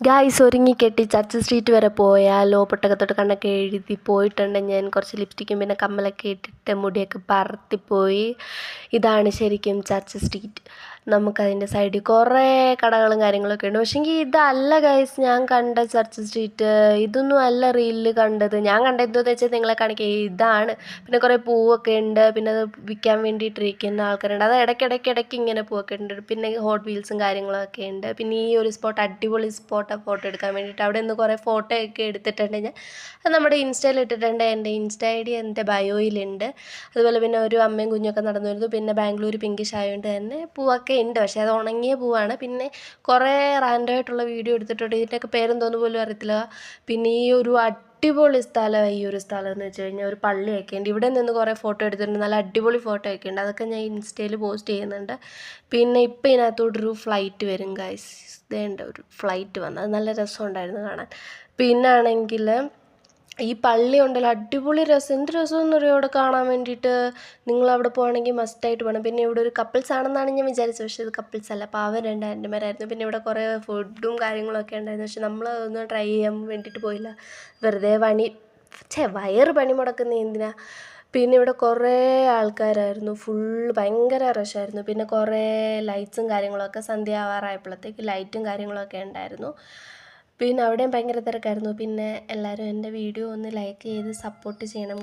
Guys ഒരുങ്ങിക്കെട്ടി church street വരെ പോയാലോ പൊട്ടകത്തോട്ട് കണ്ണൊക്കെ എഴുതി പോയിട്ടുണ്ട്. ഞാൻ കുറച്ച് ലിപ്സ്റ്റിക്കും പിന്നെ കമ്മലൊക്കെ ഇട്ടിട്ട് മുടിയൊക്കെ പറത്തിപ്പോയി. ഇതാണ് ശരിക്കും ചർച്ച് സ്ട്രീറ്റ്. നമുക്കതിൻ്റെ സൈഡിൽ കുറേ കടകളും കാര്യങ്ങളൊക്കെ ഉണ്ട്. പക്ഷേങ്കിൽ ഇതല്ല ഗായ്സ് ഞാൻ കണ്ട ചർച്ച് സ്ട്രീറ്റ്. ഇതൊന്നും അല്ല റീലിൽ കണ്ടത്. ഞാൻ കണ്ടത് എന്താണെന്ന് വെച്ചാൽ നിങ്ങളെ കാണിക്കുക ഇതാണ്. പിന്നെ കുറേ പൂവൊക്കെ ഉണ്ട്. പിന്നെ അത് വിൽക്കാൻ വേണ്ടിയിട്ടിരിക്കുന്ന ആൾക്കാരുണ്ട്. അത് ഇടയ്ക്കിടയ്ക്ക് ഇങ്ങനെ പൂവൊക്കെ ഉണ്ട്. പിന്നെ ഹോട്ട് വീൽസും കാര്യങ്ങളൊക്കെ ഉണ്ട്. പിന്നെ ഈ ഒരു സ്പോട്ട് അടിപൊളി സ്പോട്ടാണ് ഫോട്ടോ എടുക്കാൻ വേണ്ടിയിട്ട്. അവിടെ നിന്ന് കുറേ ഫോട്ടോ ഒക്കെ എടുത്തിട്ടുണ്ട് ഞാൻ. അത് നമ്മുടെ ഇൻസ്റ്റയിൽ ഇട്ടിട്ടുണ്ട്. എൻ്റെ ഇൻസ്റ്റ ഐ ഡി എൻ്റെ ബയോയിലുണ്ട്. അതുപോലെ പിന്നെ ഒരു അമ്മയും കുഞ്ഞൊക്കെ നടന്നു വരുന്നു. പിന്നെ ബാംഗ്ലൂർ പിങ്കിഷ് ആയതുകൊണ്ട് തന്നെ പൂവൊക്കെ ഉണ്ട്. പക്ഷേ അത് ഉണങ്ങിയ പൂവാണ്. പിന്നെ കുറേ റാൻഡമായിട്ടുള്ള വീഡിയോ എടുത്തിട്ടുണ്ട്. ഇതിൻ്റെയൊക്കെ പേരെന്തോന്ന് പോലും അറിയത്തില്ല. പിന്നെ ഈ ഒരു അടിപൊളി സ്ഥലമാണ് ഈ ഒരു സ്ഥലം എന്ന് വെച്ച് കഴിഞ്ഞാൽ ഒരു പള്ളിയൊക്കെ ഉണ്ട്. ഇവിടെ നിന്ന് കുറേ ഫോട്ടോ എടുത്തിട്ടുണ്ട്. നല്ല അടിപൊളി ഫോട്ടോ ഒക്കെ ഉണ്ട്. അതൊക്കെ ഞാൻ ഇൻസ്റ്റയിൽ പോസ്റ്റ് ചെയ്യുന്നുണ്ട്. പിന്നെ ഇപ്പം ഇതിനകത്തോട്ടൊരു ഫ്ലൈറ്റ് വരും ഗൈസ്. ഇതേണ്ട ഒരു ഫ്ലൈറ്റ് വന്നു. അത് നല്ല രസമുണ്ടായിരുന്നു കാണാൻ. പിന്നെ ആണെങ്കിൽ ഈ പള്ളി ഉണ്ടല്ലോ അടിപൊളി രസം. എന്ത് രസമെന്ന് അറിയോ അവിടെ കാണാൻ വേണ്ടിയിട്ട്. നിങ്ങളവിടെ പോകുകയാണെങ്കിൽ മസ്റ്റായിട്ട് പോകണം. പിന്നെ ഇവിടെ ഒരു കപ്പിൾസ് ആണെന്നാണ് ഞാൻ വിചാരിച്ചത്. പക്ഷേ ഇത് കപ്പിൾസ് അല്ല. പാവം രണ്ട് ആൻറ്റിമാരായിരുന്നു. പിന്നെ ഇവിടെ കുറേ ഫുഡും കാര്യങ്ങളൊക്കെ ഉണ്ടായിരുന്നു. പക്ഷെ നമ്മൾ അതൊന്നും ട്രൈ ചെയ്യാൻ വേണ്ടിയിട്ട് പോയില്ല. വെറുതെ വയറ് പണി മുടക്കുന്ന എന്തിനാ. പിന്നെ ഇവിടെ കുറേ ആൾക്കാരായിരുന്നു. ഭയങ്കര റഷായിരുന്നു. പിന്നെ കുറേ ലൈറ്റ്സും കാര്യങ്ങളൊക്കെ സന്ധ്യ ആവാറായപ്പോഴത്തേക്ക് ലൈറ്റും കാര്യങ്ങളൊക്കെ ഉണ്ടായിരുന്നു. പിന്നെ അവിടെയും ഭയങ്കര തിരക്കായിരുന്നു. പിന്നെ എല്ലാവരും എൻ്റെ വീഡിയോ ഒന്ന് ലൈക്ക് ചെയ്ത് സപ്പോർട്ട് ചെയ്യണം.